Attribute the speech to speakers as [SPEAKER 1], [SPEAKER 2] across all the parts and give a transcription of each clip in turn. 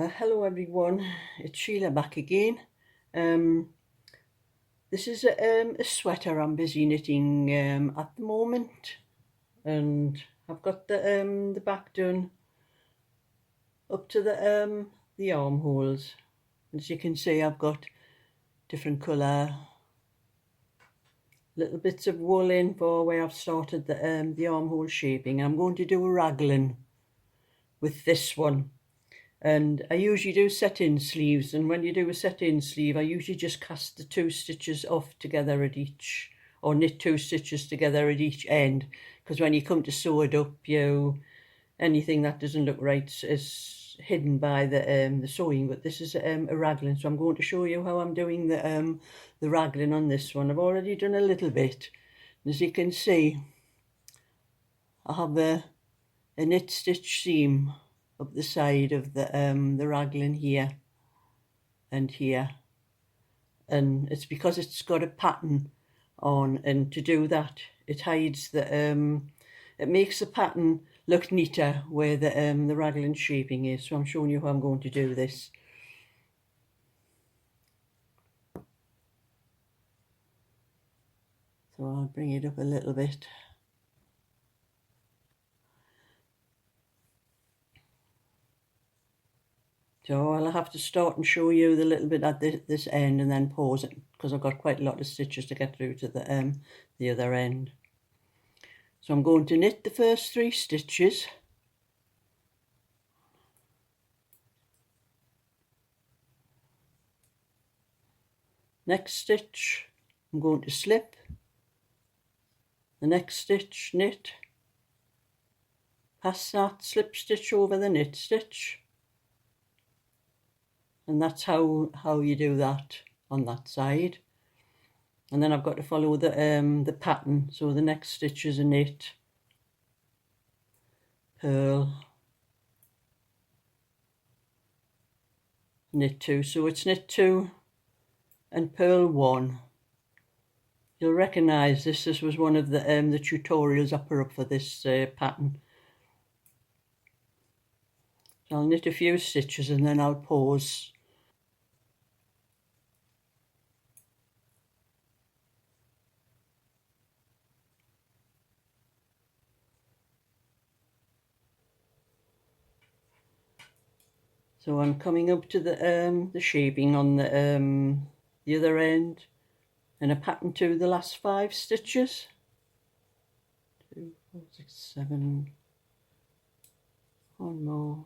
[SPEAKER 1] Hello everyone, it's Sheila back again. This is a sweater I'm busy knitting at the moment, and I've got the back done up to the armholes. As you can see, I've got different colour, little bits of wool in for where I've started the armhole shaping. I'm going to do a raglan with this one. And I usually do set-in sleeves, and when you do a set-in sleeve I usually just cast the 2 stitches off together at each, or knit 2 stitches together at each end, because when you come to sew it up, anything that doesn't look right is hidden by the sewing. But this is a raglan, so I'm going to show you how I'm doing the raglan on this one. I've already done a little bit, and as you can see I have a knit stitch seam up the side of the raglan here and here, and it's because it's got a pattern on, and to do that it hides it makes the pattern look neater where the raglan shaping is. So I'm showing you how I'm going to do this. So I'll bring it up a little bit. So I'll have to start and show you the little bit at this end and then pause it, because I've got quite a lot of stitches to get through to the other end. So I'm going to knit the first 3 stitches. Next stitch I'm going to slip. The next stitch knit. Pass that slip stitch over the knit stitch. And that's how you do that on that side. And then I've got to follow the pattern. So the next stitch is a knit, purl, knit 2. So it's knit 2 and purl 1. You'll recognise this. This was one of the tutorials I put up for this pattern. So I'll knit a few stitches and then I'll pause. So I'm coming up to the shaping on the other end, and a pattern to the last 5 stitches. 2, 4, 6, 7. One more.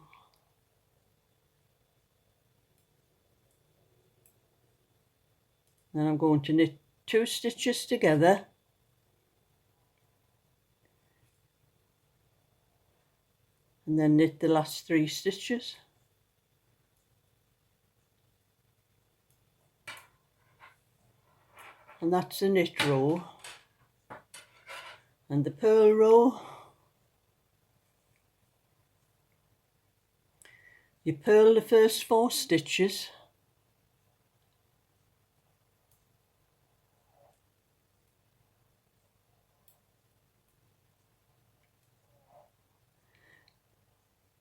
[SPEAKER 1] Then I'm going to knit 2 stitches together. And then knit the last 3 stitches. And that's the knit row. And the purl row, you purl the first 4 stitches.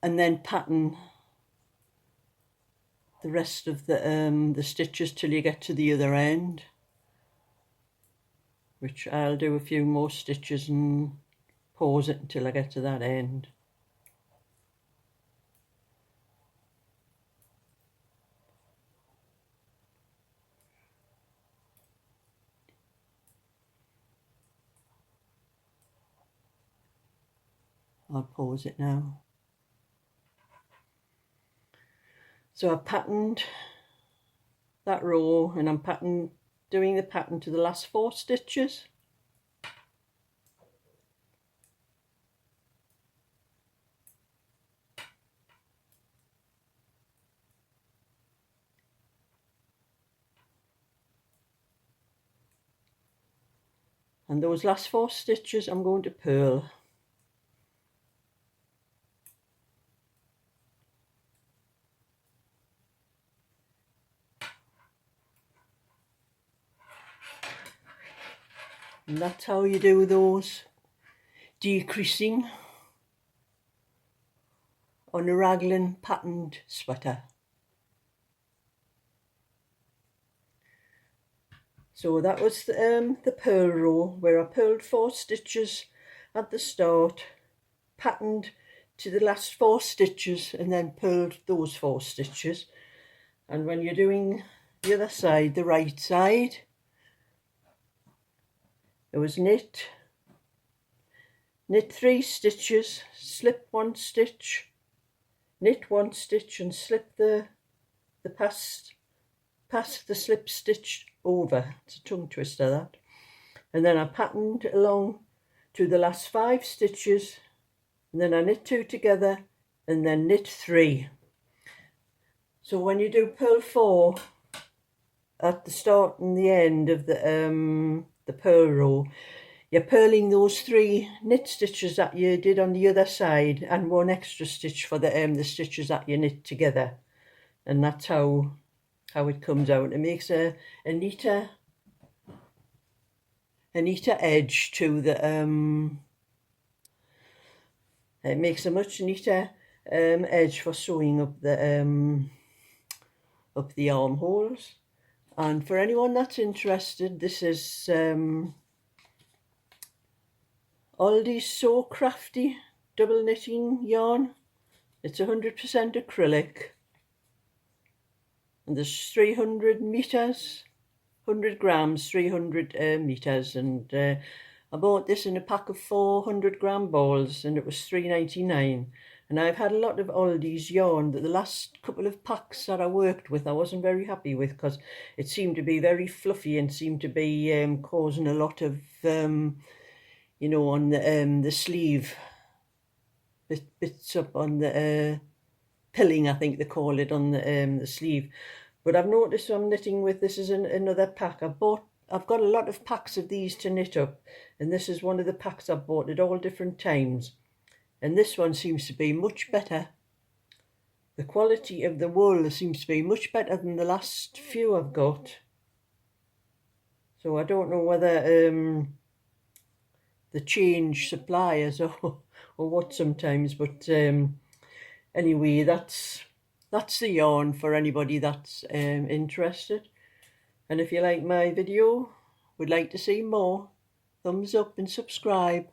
[SPEAKER 1] And then pattern the rest of the stitches till you get to the other end, which I'll do a few more stitches and pause it until I get to that end. I'll pause it now. So I've patterned that row, and I'm doing the pattern to the last 4 stitches. And those last 4 stitches I'm going to purl. And that's how you do those decreasing on a raglan patterned sweater. So that was the purl row, where I purled 4 stitches at the start, patterned to the last 4 stitches, and then purled those 4 stitches. And when you're doing the other side, the right side, it was knit 3 stitches, slip 1 stitch, knit 1 stitch, and slip the past the slip stitch over. It's a tongue twister, that. And then I patterned along to the last 5 stitches, and then I knit 2 together, and then knit 3. So when you do purl 4 at the start and the end of the purl row, you're purling those 3 knit stitches that you did on the other side, and 1 extra stitch for the stitches that you knit together. And that's how it comes out. It makes a neater edge to the it makes a much neater edge for sewing up the armholes. And for anyone that's interested, this is Aldi's So Crafty double knitting yarn. It's 100% acrylic, and there's 300 meters, 100 grams, 300 meters, and I bought this in a pack of 400 gram balls, and it was $3.99. And I've had a lot of Aldi's yarn, that the last couple of packs that I worked with I wasn't very happy with, because it seemed to be very fluffy and seemed to be causing a lot of you know, on the sleeve, bits up on the pilling, I think they call it, on the sleeve. But I've noticed I'm knitting with, this is another pack. I've got a lot of packs of these to knit up, and this is one of the packs I've bought at all different times. And this one seems to be much better. The quality of the wool seems to be much better than the last few I've got. So I don't know whether the change suppliers or what sometimes, but anyway, that's the yarn for anybody that's interested. And if you like my video, would like to see more, thumbs up and subscribe.